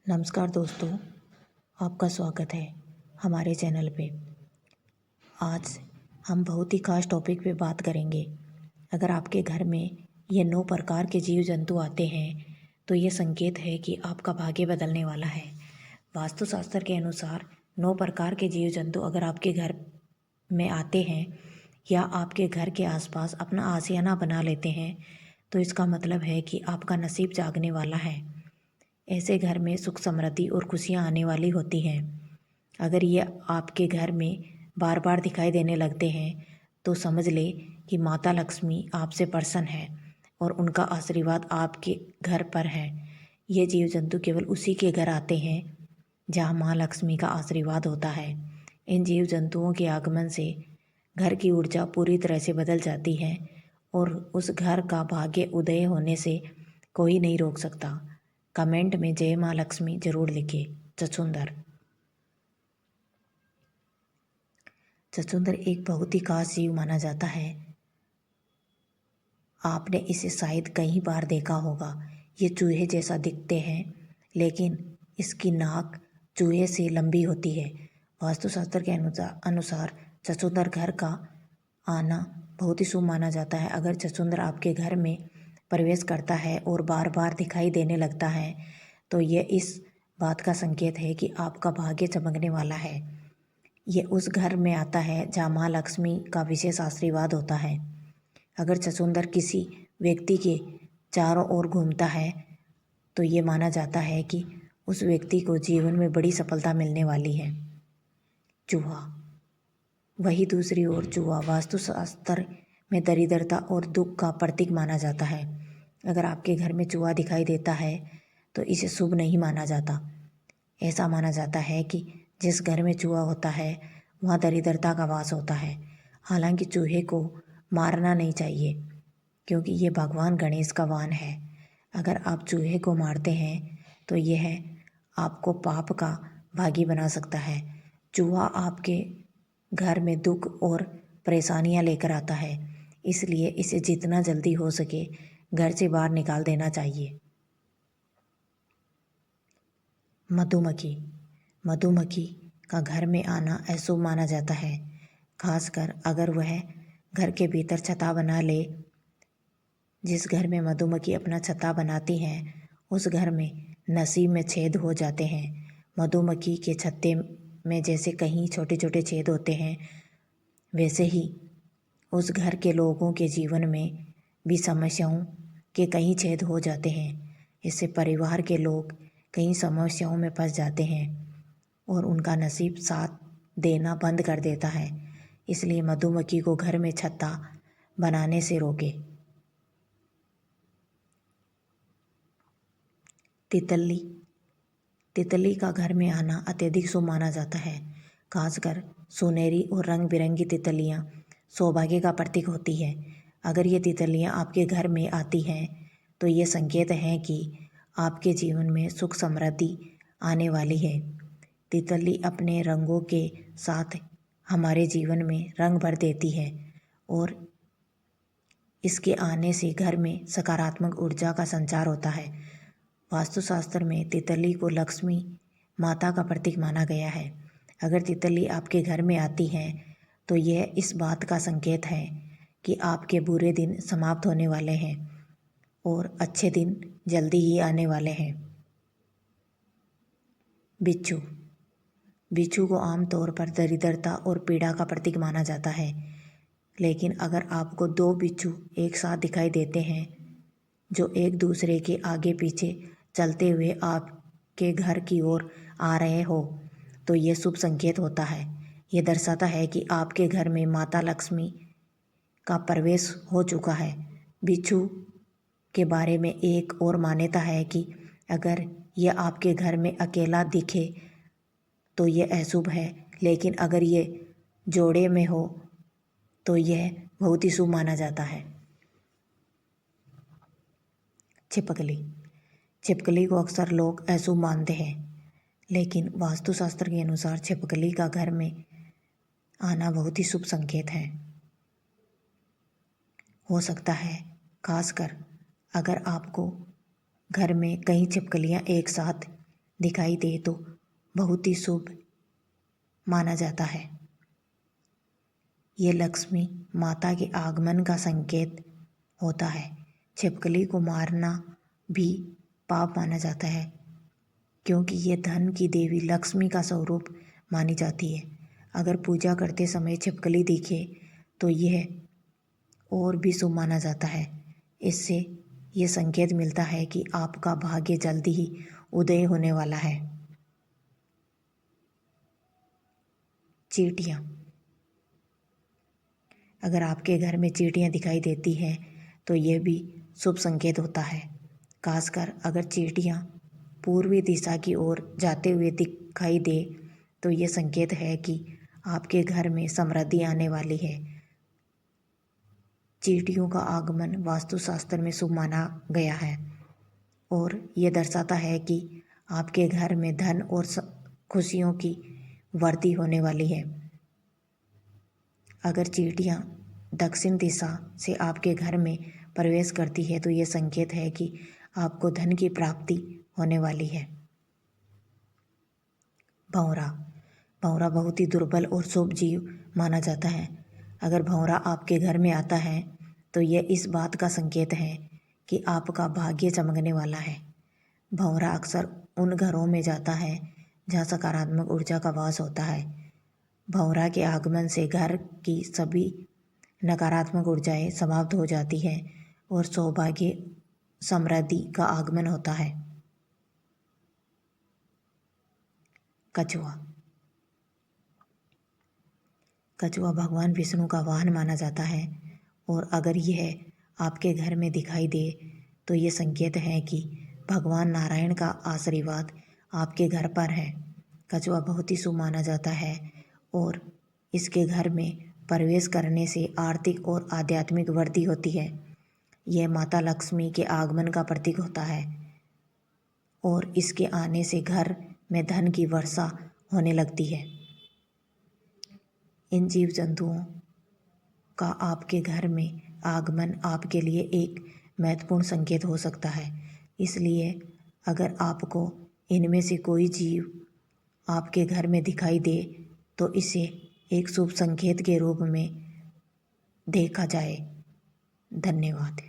नमस्कार दोस्तों, आपका स्वागत है हमारे चैनल पे। आज हम बहुत ही खास टॉपिक पे बात करेंगे। अगर आपके घर में ये 9 प्रकार के जीव जंतु आते हैं तो ये संकेत है कि आपका भाग्य बदलने वाला है। वास्तुशास्त्र के अनुसार 9 प्रकार के जीव जंतु अगर आपके घर में आते हैं या आपके घर के आसपास अपना आशियाना बना लेते हैं तो इसका मतलब है कि आपका नसीब जागने वाला है। ऐसे घर में सुख समृद्धि और खुशियाँ आने वाली होती हैं। अगर ये आपके घर में बार बार दिखाई देने लगते हैं तो समझ ले कि माता लक्ष्मी आपसे प्रसन्न है और उनका आशीर्वाद आपके घर पर है। ये जीव जंतु केवल उसी के घर आते हैं जहाँ माँ लक्ष्मी का आशीर्वाद होता है। इन जीव जंतुओं के आगमन से घर की ऊर्जा पूरी तरह से बदल जाती है और उस घर का भाग्य उदय होने से कोई नहीं रोक सकता। कमेंट में जय माँ लक्ष्मी जरूर लिखिए। चचुंदर एक बहुत ही खास जीव माना जाता है। आपने इसे शायद कई बार देखा होगा। ये चूहे जैसा दिखते हैं लेकिन इसकी नाक चूहे से लंबी होती है। वास्तुशास्त्र के अनुसार चचुंदर घर का आना बहुत ही शुभ माना जाता है। अगर चचुंदर आपके घर में प्रवेश करता है और बार बार दिखाई देने लगता है तो ये इस बात का संकेत है कि आपका भाग्य चमकने वाला है। ये उस घर में आता है जहाँ माँ लक्ष्मी का विशेष आशीर्वाद होता है। अगर चचुंदर किसी व्यक्ति के चारों ओर घूमता है तो ये माना जाता है कि उस व्यक्ति को जीवन में बड़ी सफलता मिलने वाली है। चूहा, वही दूसरी ओर चूहा वास्तुशास्त्र में दरिद्रता और दुख का प्रतीक माना जाता है। अगर आपके घर में चूहा दिखाई देता है तो इसे शुभ नहीं माना जाता। ऐसा माना जाता है कि जिस घर में चूहा होता है वहाँ दरिद्रता का वास होता है। हालांकि चूहे को मारना नहीं चाहिए क्योंकि ये भगवान गणेश का वाहन है। अगर आप चूहे को मारते हैं तो यह आपको पाप का भागी बना सकता है। चूहा आपके घर में दुख और परेशानियां लेकर आता है, इसलिए इसे जितना जल्दी हो सके घर से बाहर निकाल देना चाहिए। मधुमक्खी, मधुमक्खी का घर में आना अशुभ माना जाता है, खासकर अगर वह घर के भीतर छत्ता बना ले। जिस घर में मधुमक्खी अपना छत्ता बनाती हैं उस घर में नसीब में छेद हो जाते हैं। मधुमक्खी के छत्ते में जैसे कहीं छोटे छोटे छेद होते हैं वैसे ही उस घर के लोगों के जीवन में भी समस्याओं के कई छेद हो जाते हैं। इससे परिवार के लोग कई समस्याओं में फंस जाते हैं और उनका नसीब साथ देना बंद कर देता है। इसलिए मधुमक्खी को घर में छत्ता बनाने से रोके। तितली, तितली का घर में आना अत्यधिक शुभ माना जाता है। खासकर सुनहरी और रंग बिरंगी तितलियाँ सौभाग्य का प्रतीक होती है। अगर ये तितलियाँ आपके घर में आती हैं तो ये संकेत है कि आपके जीवन में सुख समृद्धि आने वाली है। तितली अपने रंगों के साथ हमारे जीवन में रंग भर देती है और इसके आने से घर में सकारात्मक ऊर्जा का संचार होता है। वास्तुशास्त्र में तितली को लक्ष्मी माता का प्रतीक माना गया है। अगर तितली आपके घर में आती है तो यह इस बात का संकेत है कि आपके बुरे दिन समाप्त होने वाले हैं और अच्छे दिन जल्दी ही आने वाले हैं। बिच्छू, बिच्छू को आमतौर पर दरिद्रता और पीड़ा का प्रतीक माना जाता है, लेकिन अगर आपको 2 बिच्छू एक साथ दिखाई देते हैं जो एक दूसरे के आगे पीछे चलते हुए आपके घर की ओर आ रहे हो तो ये शुभ संकेत होता है। ये दर्शाता है कि आपके घर में माता लक्ष्मी का प्रवेश हो चुका है। बिच्छू के बारे में एक और मान्यता है कि अगर यह आपके घर में अकेला दिखे तो यह अशुभ है, लेकिन अगर ये जोड़े में हो तो यह बहुत ही शुभ माना जाता है। छिपकली, छिपकली को अक्सर लोग अशुभ मानते हैं, लेकिन वास्तुशास्त्र के अनुसार छिपकली का घर में आना बहुत ही शुभ संकेत है। हो सकता है खासकर अगर आपको घर में कई छिपकलियाँ एक साथ दिखाई दे तो बहुत ही शुभ माना जाता है। ये लक्ष्मी माता के आगमन का संकेत होता है। छिपकली को मारना भी पाप माना जाता है, क्योंकि ये धन की देवी लक्ष्मी का स्वरूप मानी जाती है। अगर पूजा करते समय छिपकली दिखे तो यह और भी शुभ माना जाता है। इससे ये संकेत मिलता है कि आपका भाग्य जल्दी ही उदय होने वाला है। चींटियाँ। अगर आपके घर में चींटियाँ दिखाई देती हैं तो यह भी शुभ संकेत होता है। खासकर अगर चींटियाँ पूर्वी दिशा की ओर जाते हुए दिखाई दे तो ये संकेत है कि आपके घर में समृद्धि आने वाली है। चींटियों का आगमन वास्तुशास्त्र में शुभ माना गया है और ये दर्शाता है कि आपके घर में धन और खुशियों की वृद्धि होने वाली है। अगर चींटियाँ दक्षिण दिशा से आपके घर में प्रवेश करती है तो ये संकेत है कि आपको धन की प्राप्ति होने वाली है। भंवरा। भंवरा बहुत ही दुर्बल और शुभ जीव माना जाता है। अगर भंवरा आपके घर में आता है तो यह इस बात का संकेत है कि आपका भाग्य चमकने वाला है। भंवरा अक्सर उन घरों में जाता है जहाँ सकारात्मक ऊर्जा का वास होता है। भंवरा के आगमन से घर की सभी नकारात्मक ऊर्जाएं समाप्त हो जाती हैं और सौभाग्य समृद्धि का आगमन होता है। कछुआ। कछुआ भगवान विष्णु का वाहन माना जाता है और अगर यह आपके घर में दिखाई दे तो ये संकेत है कि भगवान नारायण का आशीर्वाद आपके घर पर है। कछुआ बहुत ही शुभ माना जाता है और इसके घर में प्रवेश करने से आर्थिक और आध्यात्मिक वृद्धि होती है। यह माता लक्ष्मी के आगमन का प्रतीक होता है और इसके आने से घर में धन की वर्षा होने लगती है। इन जीव जंतुओं का आपके घर में आगमन आपके लिए एक महत्वपूर्ण संकेत हो सकता है। इसलिए अगर आपको इनमें से कोई जीव आपके घर में दिखाई दे तो इसे एक शुभ संकेत के रूप में देखा जाए। धन्यवाद।